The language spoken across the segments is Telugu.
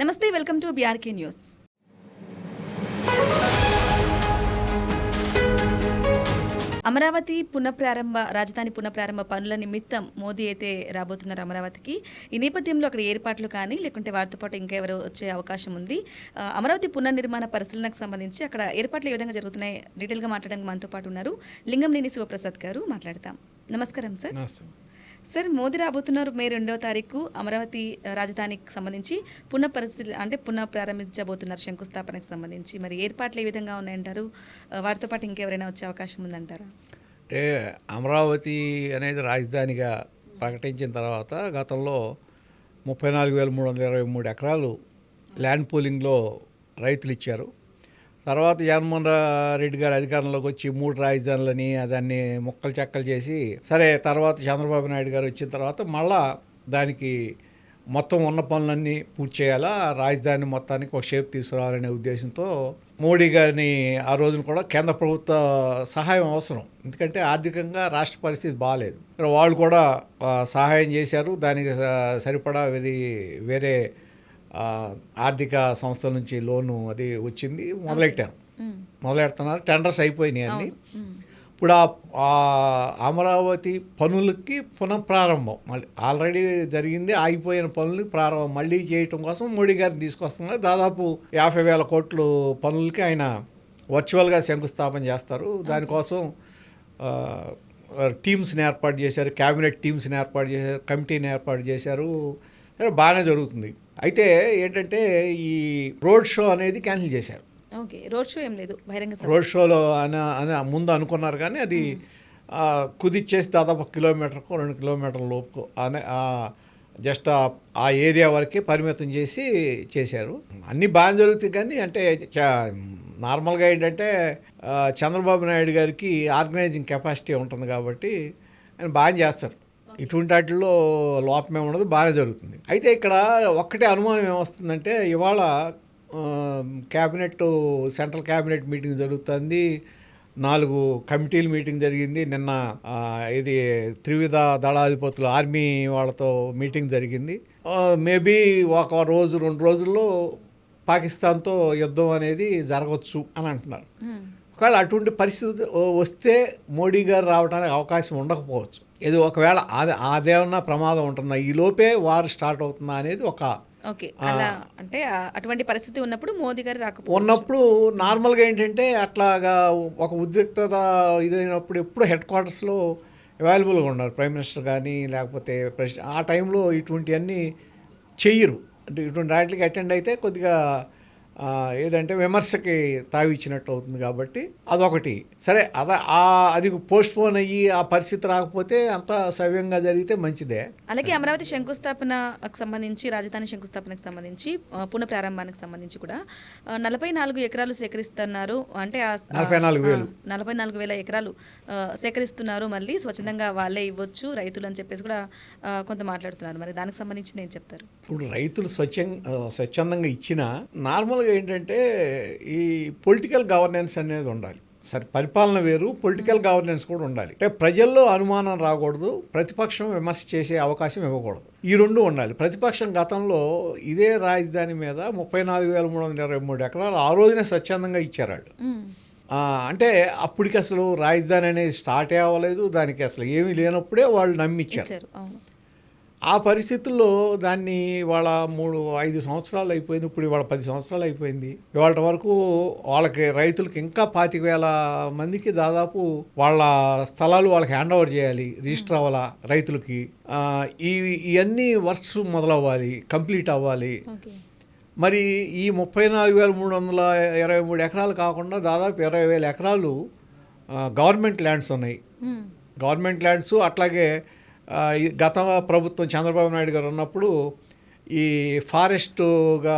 నమస్తే, welcome to BRK news. Amaravati రాజధాని పునఃప్రారంభ పనుల నిమిత్తం మోదీ అయితే రాబోతున్నారు అమరావతికి. ఈ నేపథ్యంలో అక్కడ ఏర్పాట్లు కానీ లేకుంటే వారితో పాటు ఇంకెవరు వచ్చే అవకాశం ఉంది. అమరావతి పునర్నిర్మాణ పరిశీలనకు సంబంధించి అక్కడ ఏర్పాట్లు ఏ విధంగా జరుగుతున్నాయి డీటెయిల్గా మాట్లాడడానికి మనతో పాటు ఉన్నారు లింగంనేని శివప్రసాద్ గారు. మాట్లాడతాం. నమస్కారం సార్. సార్, మోదీ రాబోతున్నారు మే 2వ తారీఖు అమరావతి రాజధానికి సంబంధించి పునః ప్రారంభించబోతున్నారు శంకుస్థాపనకు సంబంధించి. మరి ఏర్పాట్లు ఏ విధంగా ఉన్నాయంటారు? వారితో పాటు ఇంకెవరైనా వచ్చే అవకాశం ఉందంటారా? అంటే అమరావతి అనేది రాజధానిగా ప్రకటించిన తర్వాత గతంలో 34,323 ఎకరాలు ల్యాండ్ పూలింగ్లో రైతులు ఇచ్చారు. తర్వాత జగన్మోహన్ రెడ్డి గారు అధికారంలోకి వచ్చి 3 రాజధానులని దాన్ని ముక్కలు చెక్కలు చేసి, సరే తర్వాత చంద్రబాబు నాయుడు గారు వచ్చిన తర్వాత మళ్ళా దానికి మొత్తం ఉన్న పనులన్నీ పూర్తి చేయాలా, రాజధాని మొత్తానికి ఒక షేప్ తీసుకురావాలనే ఉద్దేశంతో మోడీ గారిని ఆ రోజున కూడా కేంద్ర ప్రభుత్వ సహాయం అవసరం, ఎందుకంటే ఆర్థికంగా రాష్ట్ర పరిస్థితి బాగాలేదు. వాళ్ళు కూడా సహాయం చేశారు. దానికి సరిపడా వేరే ఆర్థిక సంస్థల నుంచి లోను అది వచ్చింది. మొదలెడుతున్నారు. టెండర్స్ అయిపోయినాయి అన్నీ. ఇప్పుడు ఆ అమరావతి పనులకి పునఃప్రారంభం మళ్ళీ ఆల్రెడీ జరిగింది, ఆగిపోయిన పనులకి ప్రారంభం మళ్ళీ చేయటం కోసం మోడీ గారిని తీసుకొస్తున్నారు. దాదాపు 50,000 కోట్లు పనులకి ఆయన వర్చువల్గా శంకుస్థాపన చేస్తారు. దానికోసం టీమ్స్ని ఏర్పాటు చేశారు, క్యాబినెట్ టీమ్స్ని ఏర్పాటు చేశారు, కమిటీని ఏర్పాటు చేశారు. బాగానే జరుగుతుంది. అయితే ఏంటంటే ఈ రోడ్ షో అనేది క్యాన్సిల్ చేశారు. ఓకే, రోడ్ షో ఏం లేదు, బహిరంగ సభ. రోడ్ షోలో అని ముందు అనుకున్నారు, కానీ అది కుదిచ్చేసి దాదాపు 1 కిలోమీటర్కు 2 కిలోమీటర్ల లోపు జస్ట్ ఆ ఏరియా వరకే పరిమితం చేశారు. అన్నీ బాగా జరుగుతాయి, కానీ అంటే నార్మల్గా ఏంటంటే చంద్రబాబు నాయుడు గారికి ఆర్గనైజింగ్ కెపాసిటీ ఉంటుంది కాబట్టి ఆయన బాగా చేస్తారు. ఇటువంటి వాటిల్లో లోపమే ఉండదు, బాగా జరుగుతుంది. అయితే ఇక్కడ ఒక్కటే అనుమానం ఏమొస్తుందంటే, ఇవాళ సెంట్రల్ క్యాబినెట్ మీటింగ్ జరుగుతుంది, 4 కమిటీల మీటింగ్ జరిగింది. నిన్న ఇది త్రివిధ దళాధిపతులు ఆర్మీ వాళ్ళతో మీటింగ్ జరిగింది. మేబీ 1 రోజు 2 రోజుల్లో పాకిస్తాన్తో యుద్ధం అనేది జరగవచ్చు అని అంటున్నారు. ఒకవేళ అటువంటి పరిస్థితి వస్తే మోడీ గారు రావడానికి అవకాశం ఉండకపోవచ్చు. ఇది ఒకవేళ అదేమన్నా ప్రమాదం ఉంటుందా, ఈ లోపే వారు స్టార్ట్ అవుతుందా అనేది అంటే అటువంటి పరిస్థితి ఉన్నప్పుడు మోదీ గారు ఉన్నప్పుడు నార్మల్గా ఏంటంటే అట్లాగా ఒక ఉద్రిక్తత ఇదైనప్పుడు ఎప్పుడు హెడ్ క్వార్టర్స్లో అవైలబుల్గా ఉన్నారు ప్రైమ్ మినిస్టర్ కానీ లేకపోతే ప్రెసిడెంట్. ఆ టైంలో ఇటువంటివన్నీ చెయ్యరు. అంటే ఇటువంటి వాటికి అటెండ్ అయితే కొద్దిగా ఏదంటే విమర్శకి తావిచ్చినట్టు అవుతుంది. కాబట్టి అదొకటి. సరే, అది పోస్ట్ పోన్ అయ్యి ఆ పరిస్థితి రాకపోతే అంత సవ్యంగా జరిగితే మంచిదే. అలాగే అమరావతి శంకుస్థాపనకు సంబంధించి, రాజధాని శంకుస్థాపనకు సంబంధించి, పునః ప్రారంభానికి సంబంధించి కూడా 44 ఎకరాలు సేకరిస్తున్నారు. అంటే 44,000 ఎకరాలు సేకరిస్తున్నారు. మళ్ళీ స్వచ్ఛందంగా వాళ్ళే ఇవ్వచ్చు రైతులు అని చెప్పేసి కూడా కొంత మాట్లాడుతున్నారు. మరి దానికి సంబంధించి నేను చెప్తారు. ఇప్పుడు రైతులు స్వచ్ఛందంగా ఇచ్చిన నార్మల్గా ఏంటంటే ఈ పొలిటికల్ గవర్నెన్స్ అనేది ఉండాలి. సరే, పరిపాలన వేరు, పొలిటికల్ గవర్నెన్స్ కూడా ఉండాలి. అంటే ప్రజల్లో అనుమానం రాకూడదు, ప్రతిపక్షం విమర్శ చేసే అవకాశం ఇవ్వకూడదు. ఈ రెండు ఉండాలి. ప్రతిపక్షం గతంలో ఇదే రాజధాని మీద 34,323 ఎకరాలు ఆ రోజునే స్వచ్ఛందంగా ఇచ్చారు వాళ్ళు. అంటే అప్పటికి అసలు రాజధాని అనేది స్టార్ట్ అవ్వలేదు, దానికి అసలు ఏమీ లేనప్పుడే వాళ్ళు నమ్మిచ్చారు. ఆ పరిస్థితుల్లో దాన్ని ఇవాళ 3-5 సంవత్సరాలు అయిపోయింది, ఇప్పుడు ఇవాళ 10 సంవత్సరాలు అయిపోయింది. ఇవాళ వరకు వాళ్ళకి రైతులకి ఇంకా 25,000 మందికి దాదాపు వాళ్ళ స్థలాలు వాళ్ళకి హ్యాండ్ ఓవర్ చేయాలి, రిజిస్టర్ అవ్వాలా రైతులకి. ఇవన్నీ వర్క్స్ మొదలవ్వాలి, కంప్లీట్ అవ్వాలి. మరి ఈ 34,323 ఎకరాలు కాకుండా దాదాపు 20,000 ఎకరాలు గవర్నమెంట్ ల్యాండ్స్ ఉన్నాయి. గవర్నమెంట్ ల్యాండ్స్ అట్లాగే గత ప్రభుత్వం చంద్రబాబు నాయుడు గారు ఉన్నప్పుడు ఈ ఫారెస్ట్గా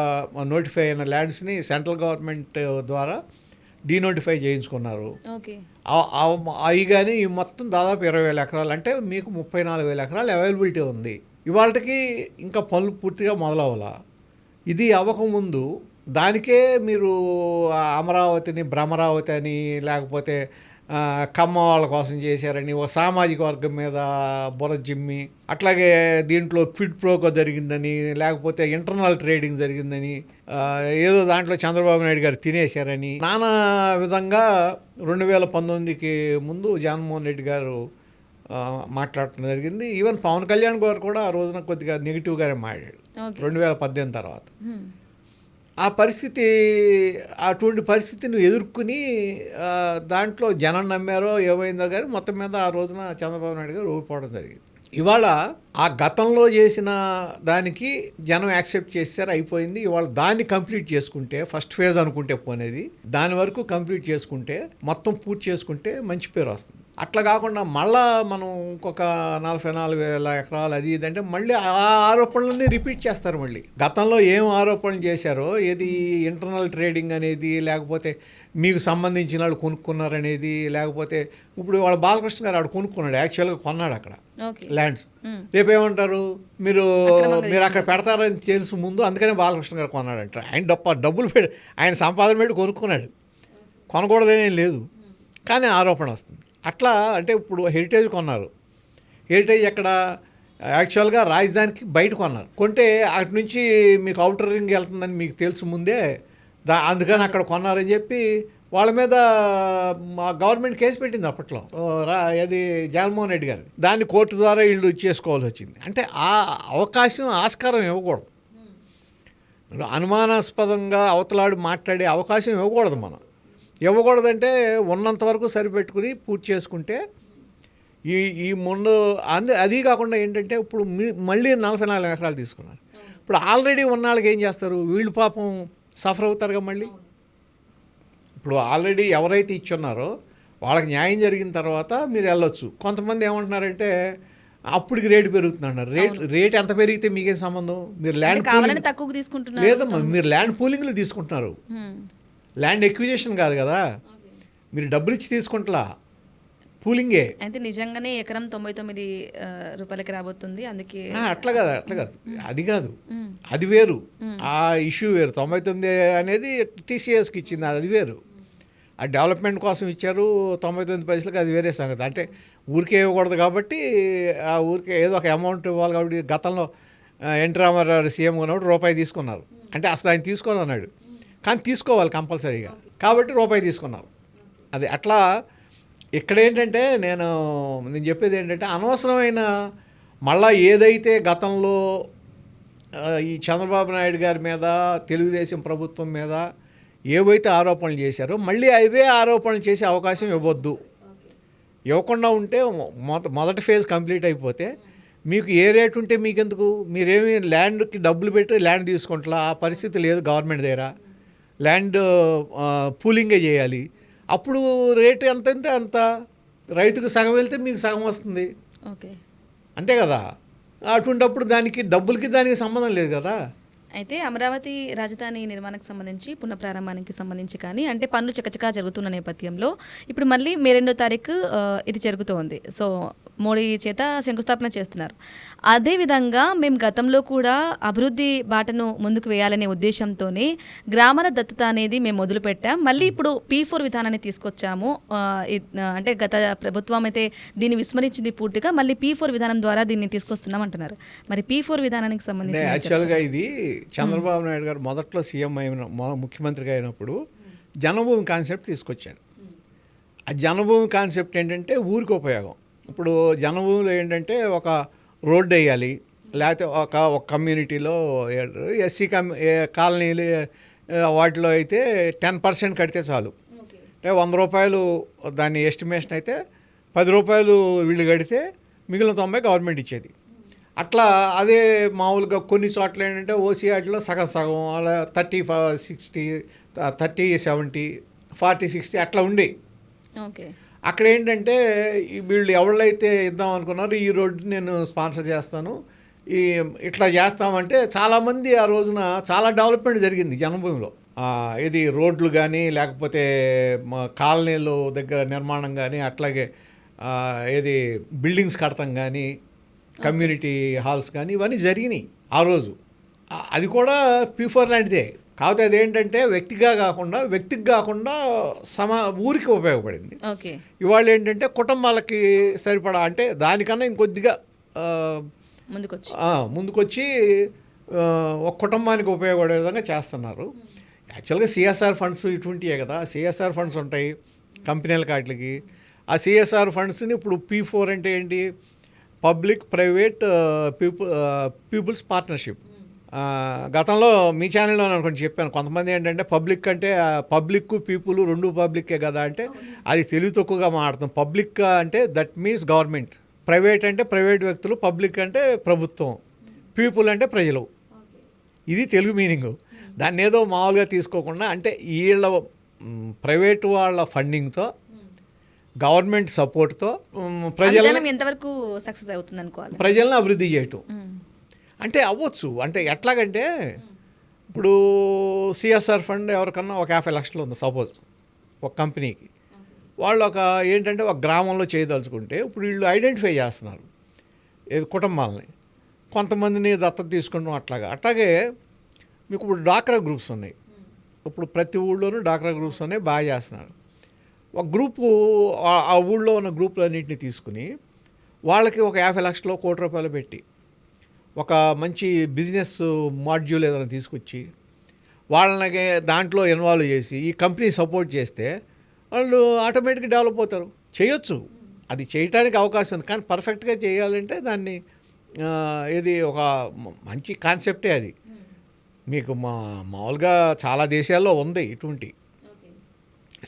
నోటిఫై అయిన ల్యాండ్స్ని సెంట్రల్ గవర్నమెంట్ ద్వారా డీనోటిఫై చేయించుకున్నారు. అవి కానీ మొత్తం దాదాపు 20,000 ఎకరాలు, అంటే మీకు 34,000 ఎకరాలు అవైలబిలిటీ ఉంది. ఇవాళకి ఇంకా పనులు పూర్తిగా మొదలవ్వాలా. ఇది అవ్వకముందు దానికే మీరు అమరావతిని భ్రమరావతి అని లేకపోతే కమ్మ వాళ్ళ కోసం చేశారని ఒక సామాజిక వర్గం మీద బుర్ర జిమ్మి, అట్లాగే దీంట్లో క్విడ్ ప్రోకో జరిగిందని, లేకపోతే ఇంటర్నల్ ట్రేడింగ్ జరిగిందని, ఏదో దాంట్లో చంద్రబాబు నాయుడు గారు తినేశారని నానా విధంగా 2019కి ముందు జగన్మోహన్ రెడ్డి గారు మాట్లాడటం జరిగింది. ఈవెన్ పవన్ కళ్యాణ్ గారు కూడా ఆ రోజున కొద్దిగా నెగిటివ్గానే మాట్లాడాడు 2018 తర్వాత. ఆ పరిస్థితి, అటువంటి పరిస్థితిని ఎదుర్కొని దాంట్లో జనం నమ్మారో ఏమైందో కానీ మొత్తం మీద ఆ రోజున చంద్రబాబు నాయుడు గారు ఓడిపోవడం జరిగింది. ఇవాళ ఆ గతంలో చేసిన దానికి జనం యాక్సెప్ట్ చేశారు, అయిపోయింది. ఇవాళ దాన్ని కంప్లీట్ చేసుకుంటే, ఫస్ట్ ఫేజ్ అనుకుంటే పోనేది, దాని వరకు కంప్లీట్ చేసుకుంటే, మొత్తం పూర్తి చేసుకుంటే మంచి పేరు వస్తుంది. అట్లా కాకుండా మళ్ళా మనం ఇంకొక 44,000 ఎకరాలు అది ఇదంటే మళ్ళీ ఆ ఆరోపణలన్నీ రిపీట్ చేస్తారు. మళ్ళీ గతంలో ఏం ఆరోపణలు చేశారో, ఏది ఇంటర్నల్ ట్రేడింగ్ అనేది, లేకపోతే మీకు సంబంధించిన వాళ్ళు కొనుక్కున్నారనేది, లేకపోతే ఇప్పుడు వాళ్ళ బాలకృష్ణ గారు ఆడ కొనుక్కున్నాడు, యాక్చువల్గా కొన్నాడు అక్కడ ల్యాండ్స్. రేపేమంటారు, మీరు అక్కడ పెడతారని తెలుసు ముందు, అందుకనే బాలకృష్ణ గారు కొన్నాడంటారు. ఆయన డబ్బులు ఆయన సంపాదన పెట్టి కొనుక్కున్నాడు, కొనకూడదనేం లేదు, కానీ ఆరోపణ వస్తుంది. అట్లా అంటే ఇప్పుడు హెరిటేజ్ కొన్నారు, హెరిటేజ్ ఎక్కడ యాక్చువల్గా రాజధానికి బయట కొన్నారు, కొంటే అటు నుంచి మీకు అవుటర్ రింగ్ వెళ్తుందని మీకు తెలుసు ముందే, అందుకని అక్కడ కొన్నారని చెప్పి వాళ్ళ మీద గవర్నమెంట్ కేసు పెట్టింది అప్పట్లో, అది జగన్మోహన్ రెడ్డి గారు. దాన్ని కోర్టు ద్వారా వీళ్ళు ఇచ్చేసుకోవాల్సి వచ్చింది. అంటే ఆ అవకాశం, ఆస్కారం ఇవ్వకూడదు. అనుమానాస్పదంగా అవతలాడు మాట్లాడే అవకాశం ఇవ్వకూడదు. మనం ఇవ్వకూడదంటే ఉన్నంత వరకు సరిపెట్టుకుని పూర్తి చేసుకుంటే ఈ ముందు అది కాకుండా ఏంటంటే ఇప్పుడు మళ్ళీ 44 ఎకరాలు తీసుకున్నారు. ఇప్పుడు ఆల్రెడీ ఉన్న వాళ్ళకి ఏం చేస్తారు, వీళ్ళు పాపం సఫర్ అవుతారుగా మళ్ళీ. ఇప్పుడు ఆల్రెడీ ఎవరైతే ఇచ్చున్నారో వాళ్ళకి న్యాయం జరిగిన తర్వాత మీరు వెళ్ళొచ్చు. కొంతమంది ఏమంటున్నారంటే అప్పటికి రేటు పెరుగుతుందన్నారు. రేట్ ఎంత పెరిగితే మీకేం సంబంధం, మీరు ల్యాండ్ తక్కువ తీసుకుంటున్నారు. లేదమ్మా, మీరు ల్యాండ్ పూలింగ్లు తీసుకుంటున్నారు, ల్యాండ్ ఎక్విజిషన్ కాదు కదా, మీరు డబ్బులు ఇచ్చి తీసుకుంటా, పూలింగే. అయితే నిజంగానే ఎకరం 99 రూపాయలకి రాబోతుంది, అందుకే అట్లా కాదు అది కాదు, అది వేరు, ఆ ఇష్యూ వేరు. 99 అనేది టీసీఎస్కి ఇచ్చింది, అది వేరు. ఆ డెవలప్మెంట్ కోసం ఇచ్చారు 99 పైసలకి, అది వేరే సంగతి. అంటే ఊరికే ఇవ్వకూడదు కాబట్టి, ఆ ఊరికే ఏదో ఒక అమౌంట్ ఇవ్వాలి కాబట్టి. గతంలో ఎన్టీ రామారావు సీఎం ఉన్నప్పుడు రూపాయి తీసుకున్నారు, అంటే అసలు ఆయన తీసుకొని అన్నాడు, కానీ తీసుకోవాలి కంపల్సరీగా, కాబట్టి రూపాయి తీసుకున్నారు. అది అట్లా. ఇక్కడ ఏంటంటే నేను చెప్పేది ఏంటంటే, అనవసరమైన మళ్ళా ఏదైతే గతంలో ఈ చంద్రబాబు నాయుడు గారి మీద, తెలుగుదేశం ప్రభుత్వం మీద ఏవైతే ఆరోపణలు చేశారో మళ్ళీ అవే ఆరోపణలు చేసే అవకాశం ఇవ్వద్దు. ఇవ్వకుండా ఉంటే మొదటి ఫేజ్ కంప్లీట్ అయిపోతే మీకు ఏ రేటు ఉంటే మీకెందుకు, మీరేమి ల్యాండ్కి డబ్బులు పెట్టి ల్యాండ్ తీసుకుంటా, ఆ పరిస్థితి లేదు గవర్నమెంట్ దగ్గర. ల్యాండ్ పూలింగే చేయాలి. అప్పుడు రేటు ఎంత అంటే అంత, రైతుకు సగం వెళ్తే మీకు సగం వస్తుంది, అంతే కదా. అటువంటిప్పుడు దానికి డబ్బులకి దానికి సంబంధం లేదు కదా. అయితే అమరావతి రాజధాని నిర్మాణానికి సంబంధించి, పునఃప్రారంభానికి సంబంధించి కానీ అంటే పనులు చకచకా జరుగుతున్న నేపథ్యంలో ఇప్పుడు మళ్ళీ మే 2వ తారీఖు ఇది జరుగుతోంది. సో మోడీ చేత శంకుస్థాపన చేస్తున్నారు. అదేవిధంగా మేము గతంలో కూడా అభివృద్ధి బాటను ముందుకు వేయాలనే ఉద్దేశంతోనే గ్రామాల దత్తత అనేది మేము మొదలుపెట్టాం. మళ్ళీ ఇప్పుడు P4 విధానాన్ని తీసుకొచ్చాము. అంటే గత ప్రభుత్వం అయితే దీన్ని విస్మరించింది పూర్తిగా, మళ్ళీ P4 విధానం ద్వారా దీన్ని తీసుకొస్తున్నాం అంటున్నారు. మరి P4 విధానానికి సంబంధించి యాక్చువల్గా ఇది చంద్రబాబు నాయుడు గారు మొదట్లో సీఎం ముఖ్యమంత్రిగా అయినప్పుడు జన్మభూమి కాన్సెప్ట్ తీసుకొచ్చారు. ఆ జన్మభూమి కాన్సెప్ట్ ఏంటంటే ఊరికి ఉపయోగం. ఇప్పుడు జన్మభూమిలో ఏంటంటే ఒక రోడ్డు వేయాలి, లేకపోతే ఒక కమ్యూనిటీలో ఎస్సీ కాలనీలు వాటిలో అయితే 10% కడితే చాలు. అంటే 100 రూపాయలు దాని ఎస్టిమేషన్ అయితే 10 రూపాయలు వీళ్ళు కడితే మిగిలిన 90 గవర్నమెంట్ ఇచ్చేది. అట్లా అదే మామూలుగా కొన్ని చోట్ల ఏంటంటే ఓసీ వాటిలో సగం సగం అలా 30-60, 30-70, 40-60 అట్లా ఉండి. అక్కడ ఏంటంటే వీళ్ళు ఎవళ్ళైతే ఇద్దాం అనుకున్నారో ఈ రోడ్డు నేను స్పాన్సర్ చేస్తాను, ఇట్లా చేస్తామంటే చాలామంది ఆ రోజున చాలా డెవలప్మెంట్ జరిగింది జన్మభూమిలో. ఇది రోడ్లు కానీ, లేకపోతే కాలనీలు దగ్గర నిర్మాణం కానీ, అట్లాగే ఏది బిల్డింగ్స్ కడతాం కానీ, కమ్యూనిటీ హాల్స్ కానీ, ఇవన్నీ జరిగినాయి ఆ రోజు. అది కూడా P4 లాంటిదే. కాకపోతే అదేంటంటే వ్యక్తికి కాకుండా ఊరికి ఉపయోగపడింది. ఓకే. ఇవాళ ఏంటంటే కుటుంబాలకి సరిపడా అంటే దానికన్నా ఇంకొద్దిగా ముందుకొచ్చి ఒక కుటుంబానికి ఉపయోగపడే విధంగా చేస్తున్నారు. యాక్చువల్గా సిఎస్ఆర్ ఫండ్స్ ఇటువంటివే కదా, సిఎస్ఆర్ ఫండ్స్ ఉంటాయి కంపెనీల వాటికి. ఆ సిఎస్ఆర్ ఫండ్స్ని ఇప్పుడు P4 అంటే ఏంటి, పబ్లిక్ ప్రైవేట్ పీపుల్స్ పార్ట్నర్షిప్. గతంలో మీ ఛానల్లో నేను కొంచెం చెప్పాను, కొంతమంది ఏంటంటే పబ్లిక్ అంటే పబ్లిక్ పీపుల్ రెండు పబ్లిక్కే కదా అంటే అది తెలివి తక్కువగా మాట్లాడుతాం. పబ్లిక్ అంటే దట్ మీన్స్ గవర్నమెంట్, ప్రైవేట్ అంటే ప్రైవేట్ వ్యక్తులు, పబ్లిక్ అంటే ప్రభుత్వం, పీపుల్ అంటే ప్రజలు. ఇది తెలుగు మీనింగు. దాన్ని ఏదో మామూలుగా తీసుకోకుండా అంటే వీళ్ళ ప్రైవేట్ వాళ్ళ ఫండింగ్తో గవర్నమెంట్ సపోర్ట్తో ఎంతవరకు సక్సెస్ అవుతుంది అనుకోవాలి, ప్రజలను అభివృద్ధి చేయటం అంటే అవ్వచ్చు. అంటే ఎట్లాగంటే ఇప్పుడు సిఎస్ఆర్ ఫండ్ ఎవరికన్నా ఒక 50 లక్షలు ఉంది సపోజ్ ఒక కంపెనీకి, వాళ్ళు ఏంటంటే ఒక గ్రామంలో చేయదలుచుకుంటే ఇప్పుడు వీళ్ళు ఐడెంటిఫై చేస్తున్నారు ఏది కుటుంబాలని, కొంతమందిని దత్తత తీసుకుంటాం. అట్లాగే మీకు ఇప్పుడు డాక్రా గ్రూప్స్ ఉన్నాయి. ఇప్పుడు ప్రతి ఊళ్ళోనూ డాక్రా గ్రూప్స్ ఉన్నాయి, బాగా చేస్తున్నారు. ఒక గ్రూపు ఆ ఊళ్ళో ఉన్న గ్రూపులన్నింటినీ తీసుకుని వాళ్ళకి ఒక 50 లక్షలు ₹1 కోటి పెట్టి ఒక మంచి బిజినెస్ మాడ్యూల్ ఏదైనా తీసుకొచ్చి వాళ్ళకి దాంట్లో ఇన్వాల్వ్ చేసి ఈ కంపెనీ సపోర్ట్ చేస్తే వాళ్ళు ఆటోమేటిక్గా డెవలప్ అవుతారు. చేయొచ్చు, అది చేయటానికి అవకాశం ఉంది. కానీ పర్ఫెక్ట్గా చేయాలంటే దాన్ని ఇది ఒక మంచి కాన్సెప్టే అది. మీకు మామూలుగా చాలా దేశాల్లో ఉంది ఇటువంటి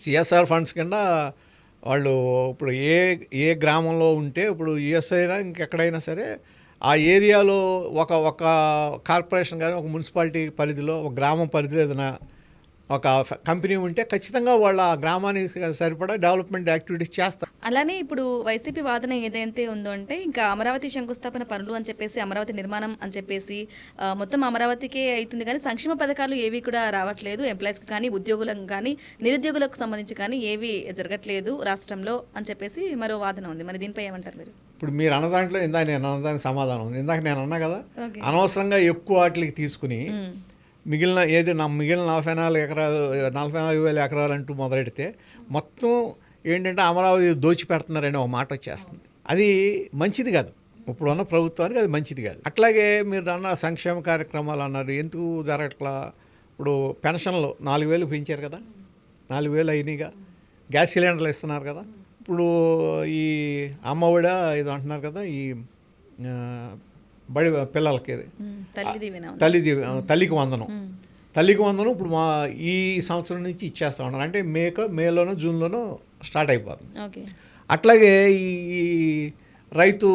సిఎస్ఆర్ ఫండ్స్ కింద. వాళ్ళు ఇప్పుడు ఏ గ్రామంలో ఉంటే ఇప్పుడు యుఎస్ అయినా ఇంకెక్కడైనా సరే ఆ ఏరియాలో ఒక కార్పొరేషన్ కానీ ఒక మున్సిపాలిటీ పరిధిలో ఒక గ్రామం పరిధిలో ఏదైనా ఒక కంపెనీ ఉంటే ఖచ్చితంగా వాళ్ళ ఆ గ్రామానికి సరిపడా డెవలప్మెంట్ యాక్టివిటీస్ చేస్తారు. అలానే ఇప్పుడు వైసీపీ వాదన ఏదైతే ఉందో అంటే ఇంకా అమరావతి శంకుస్థాపన పనులు అని చెప్పేసి, అమరావతి నిర్మాణం అని చెప్పేసి మొత్తం అమరావతికే అవుతుంది కానీ సంక్షేమ పథకాలు ఏవి కూడా రావట్లేదు, ఎంప్లాయీస్కి కానీ ఉద్యోగులకు కానీ నిరుద్యోగులకు సంబంధించి కానీ ఏవి జరగట్లేదు రాష్ట్రంలో అని చెప్పేసి మరో వాదన ఉంది. మరి దీనిపై ఏమంటారు మీరు? ఇప్పుడు మీరు అన్న దాంట్లో ఇందాక నేను అన్నదానికి సమాధానం ఉంది. ఇందాక నేను అన్నా కదా, అనవసరంగా ఎక్కువ వాటికి తీసుకుని మిగిలిన 44,000 ఎకరాలు అంటూ మొదలెడితే మొత్తం ఏంటంటే అమరావతి దోచి పెడుతున్నారనే ఒక మాట వచ్చేస్తుంది. అది మంచిది కాదు, ఇప్పుడున్న ప్రభుత్వానికి అది మంచిది కాదు. అట్లాగే మీరు అన్న సంక్షేమ కార్యక్రమాలు అన్నారు, ఎందుకు జరగట్లా? ఇప్పుడు పెన్షన్లు 4,000 పెంచారు కదా, 4,000 అయినాయిగా. గ్యాస్ సిలిండర్లు ఇస్తున్నారు కదా. ఇప్పుడు ఈ అమ్మఒడి ఇది అంటున్నారు కదా, ఈ బడి పిల్లలకి తల్లికి వందనం ఇప్పుడు ఈ సంవత్సరం నుంచి ఇచ్చేస్తా ఉన్నారు. అంటే మేలోనో జూన్లోనో స్టార్ట్ అయిపోతుంది. అట్లాగే ఈ రైతు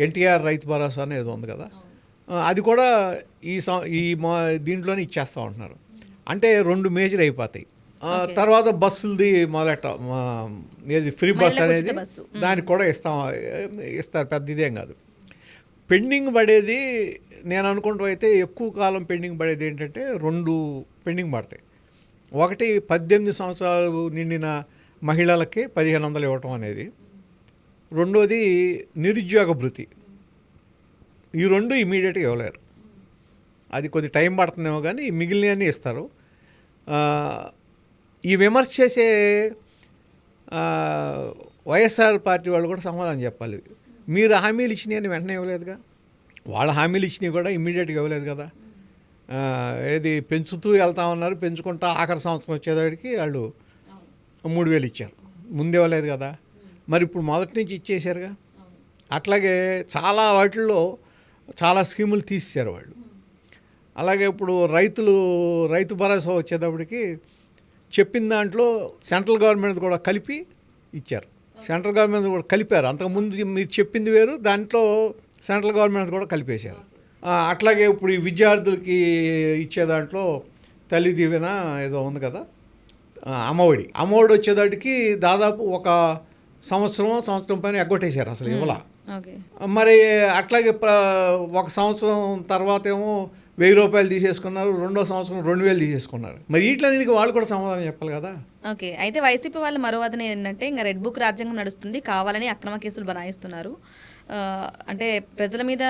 ఎన్టీఆర్ రైతు భరోసా అనేది ఉంది కదా, అది కూడా దీంట్లోనే ఇచ్చేస్తూ ఉంటున్నారు. అంటే 2 మేజర్ అయిపోతాయి. తర్వాత బస్సులది ఏది ఫ్రీ బస్ అనేది దానికి కూడా ఇస్తారు, పెద్ద ఇదేం కాదు. పెండింగ్ పడేది నేను అనుకుంటూ అయితే ఎక్కువ కాలం పెండింగ్ పడేది ఏంటంటే 2 పెండింగ్ పడతాయి. ఒకటి 18 సంవత్సరాలు నిండిన మహిళలకి 1,500 ఇవ్వటం అనేది, రెండోది నిరుద్యోగ భృతి. ఈ 2 ఇమీడియట్గా ఇవ్వలేరు, అది కొద్ది టైం పడుతుందేమో కానీ మిగిలినవన్నీ ఇస్తారు. ఈ విమర్శ చేసే వైఎస్ఆర్ పార్టీ వాళ్ళు కూడా సమాధానం చెప్పాలి. మీరు హామీలు ఇచ్చినాయని వెంటనే ఇవ్వలేదుగా, వాళ్ళ హామీలు ఇచ్చినవి కూడా ఇమ్మీడియట్గా ఇవ్వలేదు కదా. ఏది పెంచుతూ వెళ్తా ఉన్నారు, పెంచుకుంటా ఆఖరి సంవత్సరం వచ్చేదానికి వాళ్ళు 3,000 ఇచ్చారు, ముందు ఇవ్వలేదు కదా. మరి ఇప్పుడు మొదటి నుంచి ఇచ్చేసారుగా. అట్లాగే చాలా వాటిల్లో చాలా స్కీములు తీసేశారు వాళ్ళు. అలాగే ఇప్పుడు రైతు భరోసా వచ్చేటప్పటికి చెప్పిన దాంట్లో సెంట్రల్ గవర్నమెంట్ కూడా కలిపి ఇచ్చారు. సెంట్రల్ గవర్నమెంట్ కూడా కలిపారు. అంతకుముందు మీరు చెప్పింది వేరు, దాంట్లో సెంట్రల్ గవర్నమెంట్ కూడా కలిపేశారు. అట్లాగే ఇప్పుడు ఈ విద్యార్థులకి ఇచ్చే దాంట్లో తల్లి దీవెన ఏదో ఉంది కదా, అమ్మఒడి వచ్చేదాటికి దాదాపు ఒక సంవత్సరం పైన ఎగ్గొట్టేశారు, అసలు ఇవ్వలా. మరి అట్లాగే ఒక సంవత్సరం తర్వాత ఏమో ₹1,000 తీసేసుకున్నారు, రెండో సంవత్సరం 2,000 తీసేసుకున్నారు. మరి వీటిలన్నిటికీ వాళ్ళు కూడా సమాధానం చెప్పాలి కదా. ఓకే, అయితే వైసీపీ వాళ్ళ మరో వాదన ఏంటంటే ఇంకా రెడ్ బుక్ రాజ్యాంగం నడుస్తుంది, కావాలని అక్రమ కేసులు బనాయిస్తున్నారు. అంటే ప్రజల మీద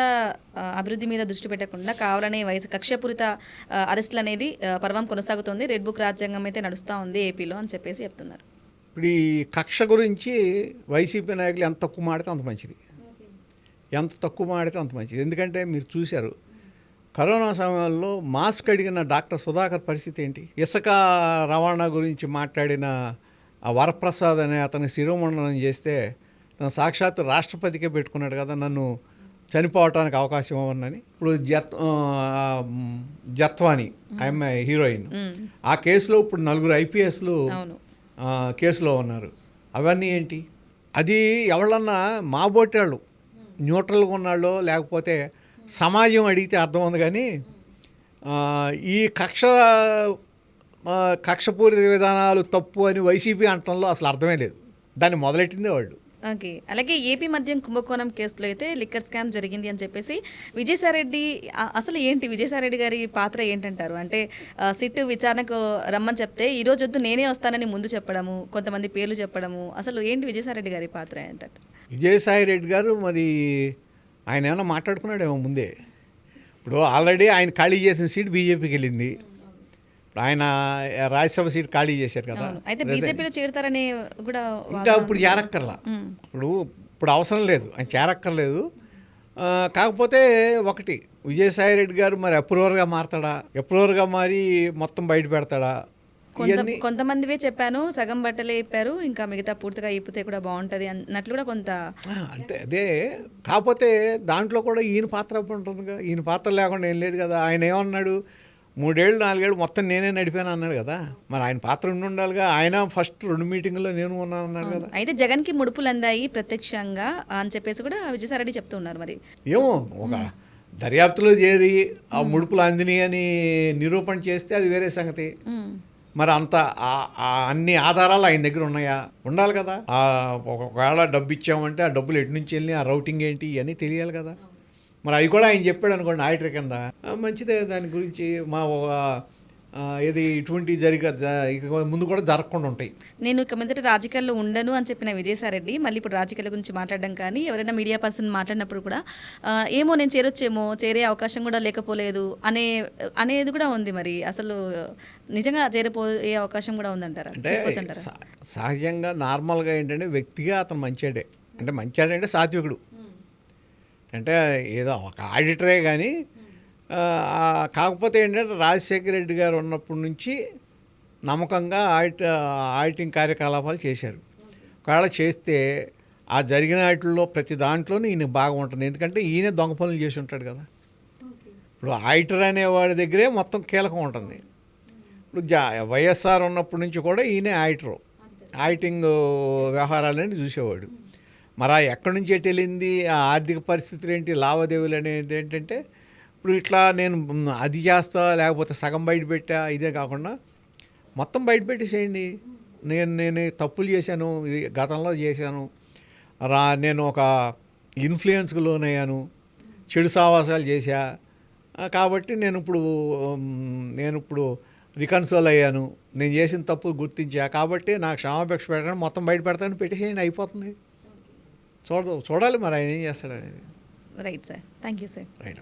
అభివృద్ధి మీద దృష్టి పెట్టకుండా కావాలనే వయసు కక్షపూరిత అరెస్టులు అనేది పర్వం కొనసాగుతోంది. రెడ్ బుక్ రాజ్యాంగం అయితే నడుస్తూ ఉంది ఏపీలో అని చెప్పేసి చెప్తున్నారు. ఇప్పుడు ఈ కక్ష గురించి వైసీపీ నాయకులు ఎంత తక్కువ మాడితే అంత మంచిది, ఎంత తక్కువ మాడితే అంత మంచిది. ఎందుకంటే మీరు చూశారు కరోనా సమయంలో మాస్క్ అడిగిన డాక్టర్ సుధాకర్ పరిస్థితి ఏంటి? ఇసుక రవాణా గురించి మాట్లాడిన ఆ వరప్రసాద్ అనే అతని శిరోమండనం చేస్తే తను సాక్షాత్ రాష్ట్రపతికే పెట్టుకున్నాడు కదా, నన్ను చనిపోవటానికి అవకాశం ఇవ్వనని. ఇప్పుడు జత్వాని ఆమె హీరోయిన్, ఆ కేసులో ఇప్పుడు 4 ఐపీఎస్లు కేసులో ఉన్నారు. అవన్నీ ఏంటి? అది ఎవరన్నా మాబోటాళ్ళు న్యూట్రల్గా ఉన్నాళ్ళు, లేకపోతే సమాజం అడిగితే అర్థం ఉంది. కానీ ఈ కక్షపూరిత విధానాలు తప్పు అని వైసీపీ అంటంలో అసలు అర్థమే లేదు. దాన్ని మొదలెట్టిందే వాళ్ళు. ఓకే. అలాగే ఏపీ మద్యం కుంభకోణం కేసులో అయితే లిక్కర్ స్కామ్ జరిగింది అని చెప్పేసి విజయసాయిరెడ్డి, అసలు ఏంటి విజయసాయిరెడ్డి గారి పాత్ర ఏంటంటారు? అంటే సిట్ విచారణకు రమ్మని చెప్తే ఈ రోజు వద్దు నేనే వస్తానని ముందు చెప్పడము, కొంతమంది పేర్లు చెప్పడము, అసలు ఏంటి విజయసాయిరెడ్డి గారి పాత్ర ఏంటంటే? విజయసాయిరెడ్డి గారు మరి ఆయన ఏమైనా మాట్లాడుకున్నాడేమో ముందే. ఇప్పుడు ఆల్రెడీ ఆయన ఖాళీ చేసిన సీట్ బీజేపీకి వెళ్ళింది. ఇప్పుడు ఆయన రాజ్యసభ సీట్ ఖాళీ చేశారు కదా, అయితే బీజేపీలో చేరుతారని కూడా ఇంకా ఇప్పుడు చేరక్కర్లా. ఇప్పుడు అవసరం లేదు, ఆయన చేరక్కర్లేదు. కాకపోతే ఒకటి, విజయసాయిరెడ్డి గారు మరి అప్రూవర్గా మారతాడా, అప్రూవర్గా మారి మొత్తం బయట పెడతాడా? కొంతమందివే చెప్పాను, సగం బట్టలే ఇప్పారు, ఇంకా మిగతా పూర్తిగా ఇప్పితే కూడా బాగుంటుంది అన్నట్లు కూడా కొంత అంటే అదే. కాకపోతే దాంట్లో కూడా ఈయన పాత్ర ఉంటుందిగా, ఈయన పాత్ర లేకుండా ఏం లేదు కదా. ఆయన ఏమన్నాడు, 3 ఏళ్ళు 4 ఏళ్ళు మొత్తం నేనే నడిపాను అన్నాడు కదా. మరి ఆయన పాత్ర ఉండాలిగా. ఆయన ఫస్ట్ 2 మీటింగుల్లో నేను ఉన్నాను అన్నాడు కదా. అయితే జగన్కి ముడుపులు అందాయి ప్రత్యక్షంగా అని చెప్పేసి కూడా విజయసాయిరెడ్డి చెప్తూ ఉన్నారు. మరి ఏమో ఒక దర్యాప్తులో చేరి ఆ ముడుపులు అందిని అని నిరూపణ చేస్తే అది వేరే సంగతి. మరి అంత అన్ని ఆధారాలు ఆయన దగ్గర ఉన్నాయా? ఉండాలి కదా. ఒకవేళ డబ్బు ఇచ్చామంటే ఆ డబ్బులు ఎటు నుంచి వెళ్ళి, ఆ రౌటింగ్ ఏంటి ఇవన్నీ తెలియాలి కదా. మరి అవి కూడా ఆయన చెప్పాడు అనుకోండి ఆడిటర్ కింద, మంచిదే. దాని గురించి మా ఏది ఇటువంటి ఇక ముందు కూడా జరగకుండా ఉంటాయి. నేను ఇక మీదట రాజకీయాల్లో ఉండను అని చెప్పిన విజయసాయిరెడ్డి మళ్ళీ ఇప్పుడు రాజకీయాల గురించి మాట్లాడడం కానీ, ఎవరైనా మీడియా పర్సన్ మాట్లాడినప్పుడు కూడా ఏమో నేను చేరొచ్చేమో, చేరే అవకాశం కూడా లేకపోలేదు అనేది కూడా ఉంది. మరి అసలు నిజంగా చేరిపోయే అవకాశం కూడా ఉందంటారా? అంటే సహజంగా నార్మల్గా ఏంటంటే వ్యక్తిగా అతను మంచాడే, అంటే మంచాడంటే సాత్వికుడు, అంటే ఏదో ఒక ఆడిటరే. కానీ కాకపోతే ఏంటంటే రాజశేఖర రెడ్డి గారు ఉన్నప్పటి నుంచి నమ్మకంగా ఆడిటింగ్ కార్యకలాపాలు చేశారు. ఒకవేళ చేస్తే ఆ జరిగిన వాటిల్లో ప్రతి దాంట్లోనూ ఈయన బాగా ఉంటుంది. ఎందుకంటే ఈయన దొంగ పనులు చేసి ఉంటాడు కదా. ఇప్పుడు ఆడిటర్ అనేవాడి దగ్గరే మొత్తం కీలకం ఉంటుంది. ఇప్పుడు వైఎస్ఆర్ ఉన్నప్పటి నుంచి కూడా ఈయనే ఆడిటింగ్ వ్యవహారాలన్నీ చూసేవాడు. మరి ఎక్కడి నుంచి ఎటు వెళ్ళింది, ఆ ఆర్థిక పరిస్థితులు ఏంటి, లావాదేవీలు అనేది ఏంటంటే, ఇప్పుడు ఇట్లా నేను అది చేస్తా, లేకపోతే సగం బయట పెట్టా, ఇదే కాకుండా మొత్తం బయట పెట్టేసేయండి. నేను తప్పులు చేశాను, ఇది గతంలో చేశాను, నేను ఒక ఇన్ఫ్లుయెన్స్కి లోనయ్యాను, చెడు సావాసాలు చేశా, కాబట్టి నేను ఇప్పుడు రికన్సోల్ అయ్యాను, నేను చేసిన తప్పులు గుర్తించా, కాబట్టి నాకు క్షమాపేక్ష పెట్టడం మొత్తం బయట పెడతాను, పెట్టేసేయండి, అయిపోతుంది. చూడాలి మరి ఆయన ఏం చేస్తాడనేది. Right sir, thank you sir. Right.